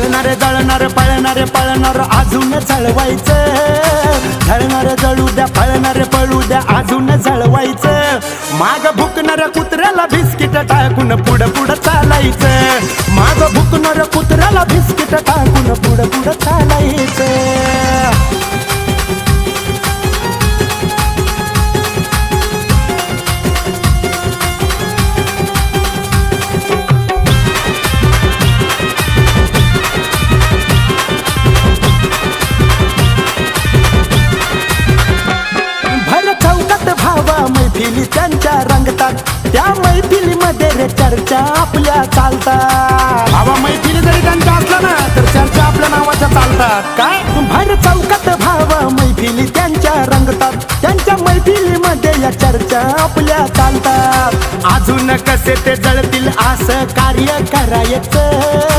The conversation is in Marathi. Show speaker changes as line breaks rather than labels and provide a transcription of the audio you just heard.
जळणारे जळणारे पळणारे पळणार अजून जळवायचं, जळणारे जळू द्या पळणारे पळू द्या अजून जळवायचं. माग भुकणाऱ्या कुत्र्याला बिस्किट टाकून पुढं पुढं चालायचं, माग भुकणाऱ्या कुत्र्याला बिस्किट टाकून पुढं पुढं चालायचं. मैफिली त्यांच्या रंगतात, त्या मैफिलीमध्ये रे चर्चा आपल्या चालतात. बाबा मैफिली जरी त्यांच्या असल्या ना तर चर्चा आपल्या नावाच्या चालतात. काय भर चौकात भावा मैफिली त्यांच्या रंगतात, त्यांच्या मैफिलीमध्ये या चर्चा आपल्या चालतात. अजून कसे ते जळतील असं कार्य करायचं.